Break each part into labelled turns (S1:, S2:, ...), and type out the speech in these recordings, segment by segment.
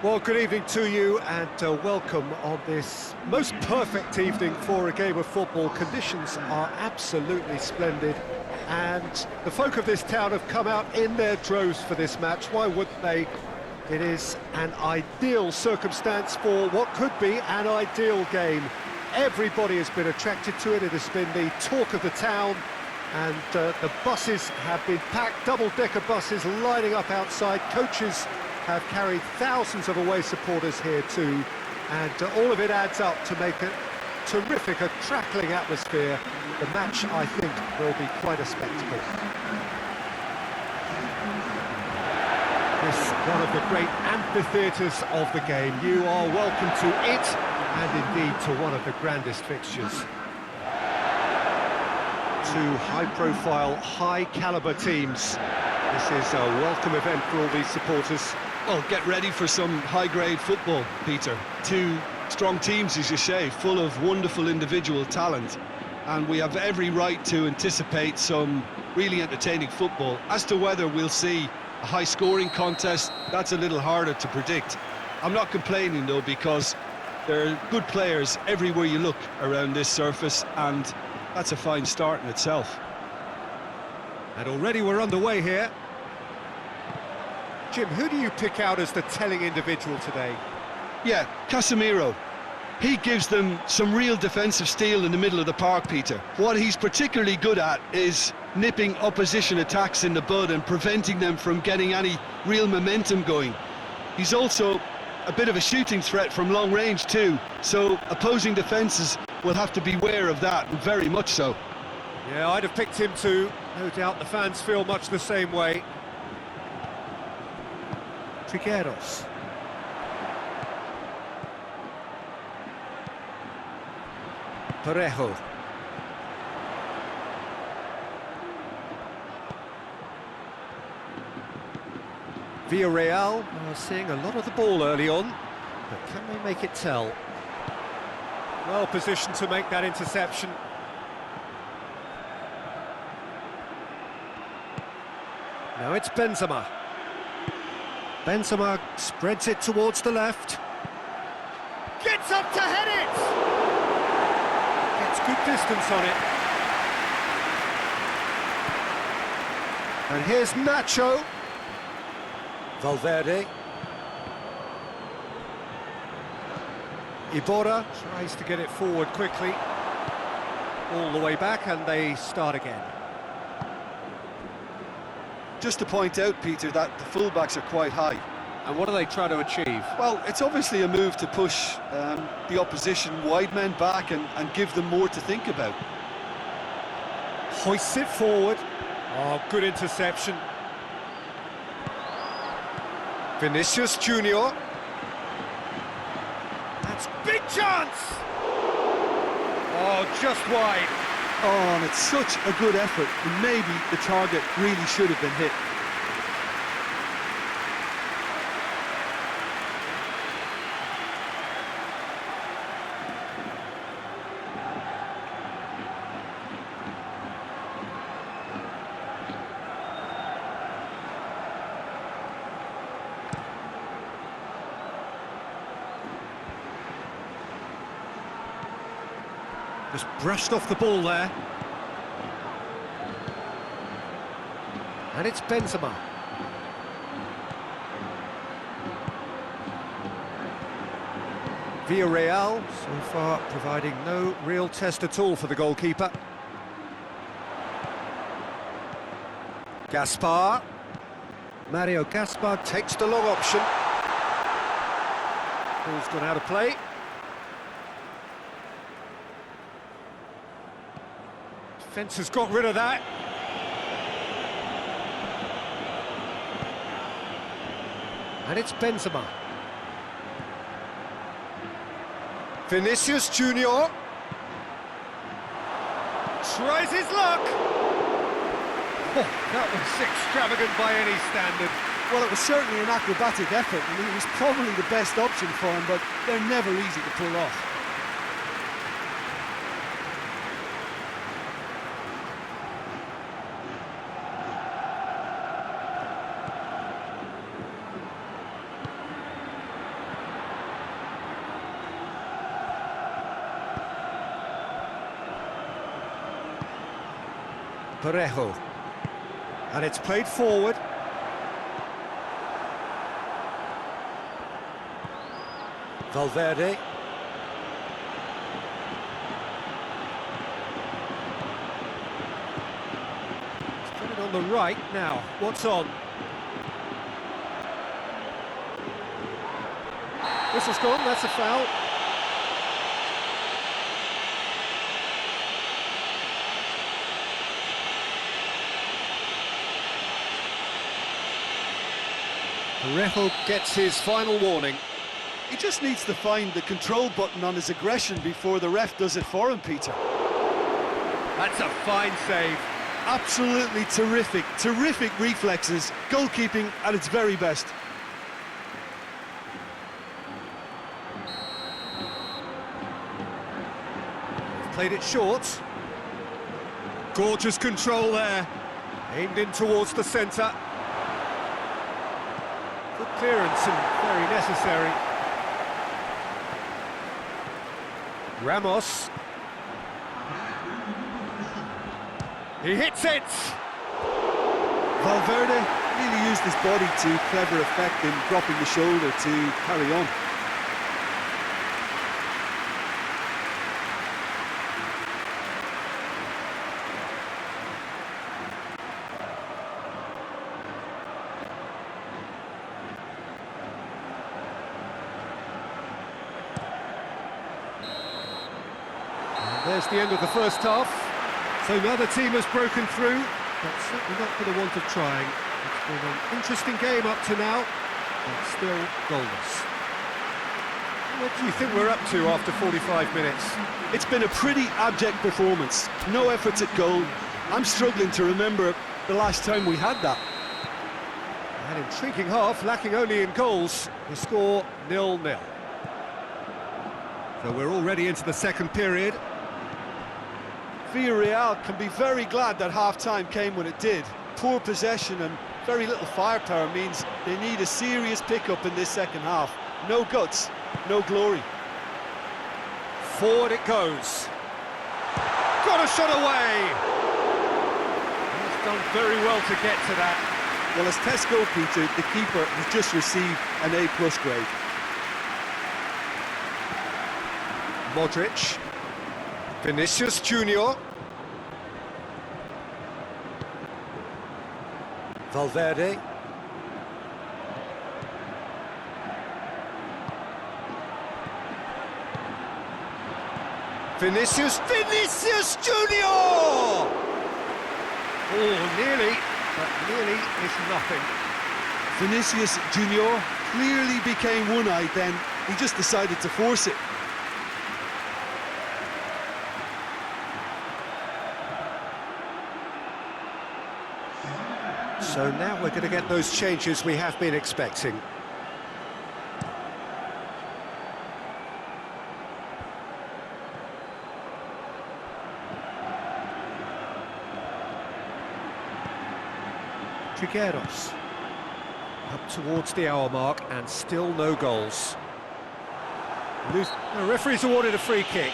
S1: Well, good evening to you and welcome on this most perfect evening for a game of football. Conditions are absolutely splendid and the folk of this town have come out in their droves for this match. Why wouldn't they? It is an ideal circumstance for what could be an ideal game. Everybody has been attracted to it. It has been the talk of the town, and the buses have been packed, double-decker buses lining up outside. Coaches have carried thousands of away supporters here too, and all of it adds up to make a terrific, a crackling atmosphere. The match, I think, will be quite a spectacle. This is one of the great amphitheatres of the game. You are welcome to it, and indeed to one of the grandest fixtures. Two high-profile, high-caliber teams. This is a welcome event for all these supporters.
S2: Well, get ready for some high-grade football, Peter. Two strong teams, as you say, full of wonderful individual talent. And we have every right to anticipate some really entertaining football. As to whether we'll see a high-scoring contest, that's a little harder to predict. I'm not complaining, though, because there are good players everywhere you look around this surface, and that's a fine start in itself.
S1: And already we're underway here. Jim, who do you pick out as the telling individual today?
S2: Yeah, Casemiro. He gives them some real defensive steel in the middle of the park, Peter. What he's particularly good at is nipping opposition attacks in the bud and preventing them from getting any real momentum going. He's also a bit of a shooting threat from long range too, so opposing defences will have to beware of that, and very much so.
S1: Yeah, I'd have picked him too. No doubt the fans feel much the same way. Trigueros. Parejo. Villarreal are seeing a lot of the ball early on, but can they make it tell? Well positioned to make that interception. Now it's Benzema. Benzema spreads it towards the left. Gets up to head it! Gets good distance on it. And here's Nacho. Valverde. Iborra tries to get it forward quickly. All the way back, and they start again.
S2: Just to point out, Peter, that the fullbacks are quite high.
S1: And what are they trying to achieve?
S2: Well, it's obviously a move to push the opposition wide men back and give them more to think about.
S1: Hoists it forward. Oh, good interception. Vinicius Junior. That's big chance! Oh, just wide.
S2: Oh, and it's such a good effort, and maybe the target really should have been hit.
S1: Just brushed off the ball there. And it's Benzema. Villarreal, so far, providing no real test at all for the goalkeeper. Gaspar. Mario Gaspar takes the long option. Ball's gone out of play. Defence has got rid of that. And it's Benzema. Vinicius Junior. Tries his luck. Oh, that was extravagant by any standard.
S2: Well, it was certainly an acrobatic effort, and it was probably the best option for him, but they're never easy to pull off.
S1: Parejo. And it's played forward. Valverde. He's put it on the right now. What's on? Whistle's gone, that's a foul. Parejo gets his final warning.
S2: He just needs to find the control button on his aggression before the ref does it for him, Peter.
S1: That's a fine save.
S2: Absolutely terrific, terrific reflexes, goalkeeping at its very best.
S1: Played it short. Gorgeous control there. Aimed in towards the centre. Good clearance and very necessary. Ramos. He hits it!
S2: Valverde really used his body to clever effect in dropping the shoulder to carry on.
S1: There's the end of the first half. So neither team has broken through, but certainly not for the want of trying. It's been an interesting game up to now, but still goalless. What do you think we're up to after 45 minutes?
S2: It's been a pretty abject performance. No efforts at goal. I'm struggling to remember the last time we had that.
S1: An intriguing half, lacking only in goals. The score 0-0. So we're already into the second period.
S2: Villarreal can be very glad that half-time came when it did. Poor possession and very little firepower means they need a serious pickup in this second half. No guts, no glory.
S1: Forward it goes. Got a shot away! He's done very well to get to that.
S2: Well, as Tesco, Peter, the keeper has just received an A+ grade.
S1: Modric. Vinicius Junior. Valverde. Vinicius Junior! Oh, nearly, but nearly is nothing.
S2: Vinicius Junior clearly became one-eyed then. He just decided to force it.
S1: So now we're going to get those changes we have been expecting. Trigueros. Up towards the hour mark and still no goals. The referee's awarded a free kick.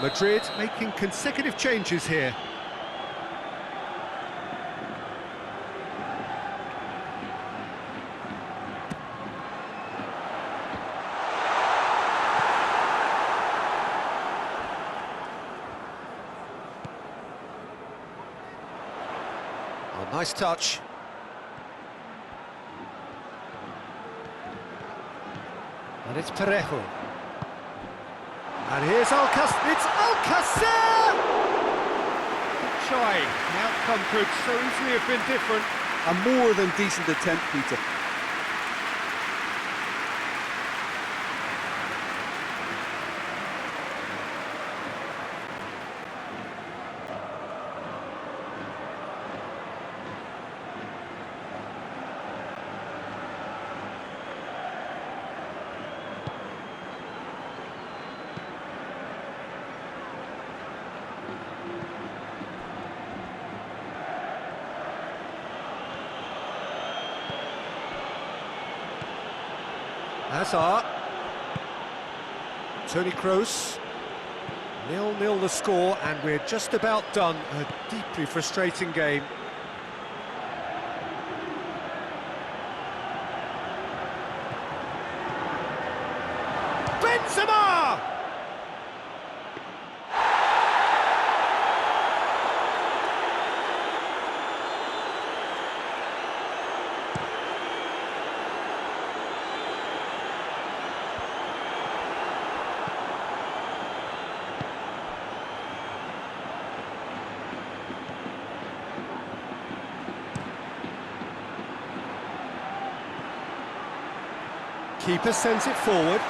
S1: Madrid making consecutive changes here. Oh, nice touch. And it's Parejo. And here's Alcácer. It's Alcácer! Good try. The outcome could so easily have been different.
S2: A more than decent attempt, Peter.
S1: Hazard. Toni Kroos. 0-0 the score, and we're just about done. A deeply frustrating game. Benzema! Keeper sends it forward.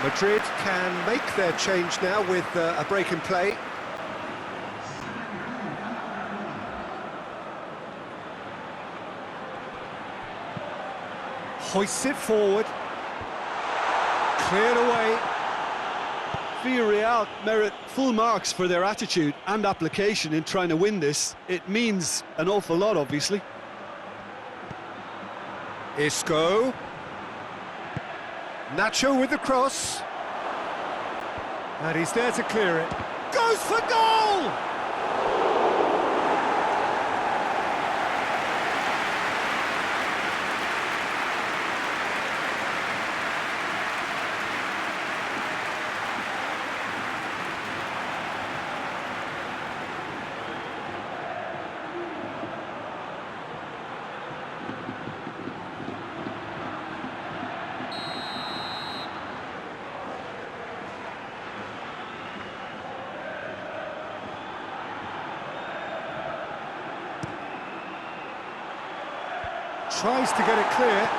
S1: Madrid can make their change now with a break in play. Hoists it forward. Cleared away.
S2: Villarreal merit full marks for their attitude and application in trying to win this. It means an awful lot, obviously.
S1: Isco. Nacho with the cross. And he's there to clear it. Goes for goal! Tries to get it clear.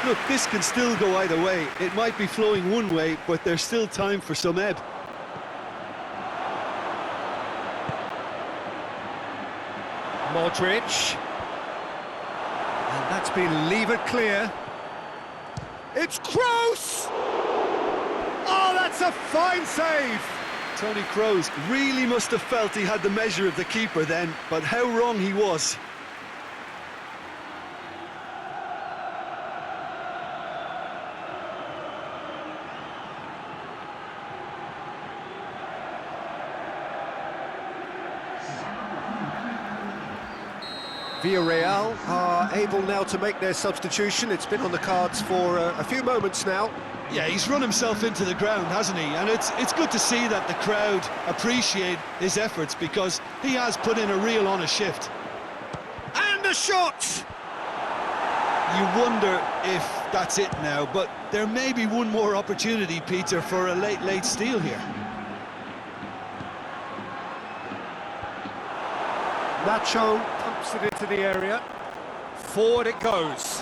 S2: Look, this can still go either way. It might be flowing one way, but there's still time for some ebb.
S1: Modric. And that's been levered clear. It's Kroos! Oh, that's a fine save!
S2: Toni Kroos really must have felt he had the measure of the keeper then, but how wrong he was.
S1: Villarreal are able now to make their substitution. It's been on the cards for a few moments now.
S2: Yeah, he's run himself into the ground, hasn't he? And it's good to see that the crowd appreciate his efforts, because he has put in a real honest shift.
S1: And a shot!
S2: You wonder if that's it now, but there may be one more opportunity, Peter, for a late steal here.
S1: Nacho pumps it into the area. Forward it goes.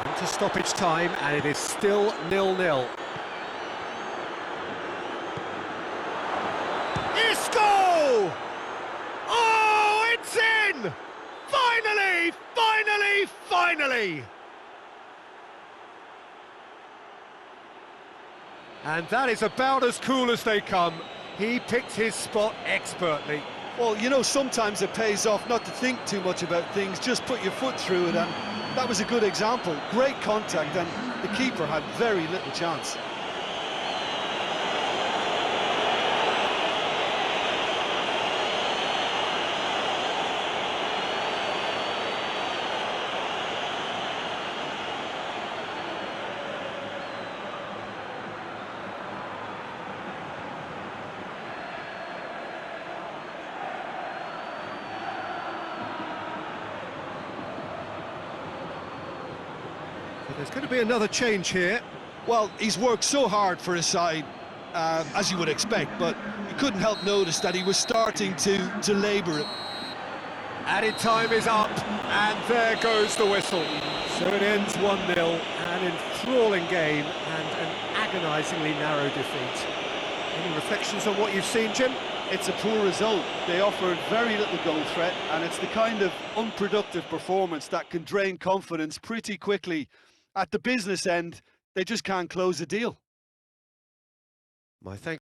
S1: Into stoppage time, and it is still 0-0. Isco! Oh, it's in! Finally! Finally! Finally! And that is about as cool as they come. He picked his spot expertly.
S2: Well, you know, sometimes it pays off not to think too much about things, just put your foot through it, and that was a good example. Great contact, and the keeper had very little chance.
S1: There's going to be another change here.
S2: Well, he's worked so hard for his side, as you would expect, but you couldn't help notice that he was starting to labour it.
S1: Added time is up, and there goes the whistle. So it ends 1-0, an enthralling game and an agonisingly narrow defeat. Any reflections on what you've seen, Jim?
S2: It's a poor result. They offered very little goal threat, and it's the kind of unproductive performance that can drain confidence pretty quickly. At the business end, they just can't close a deal.
S1: My thanks.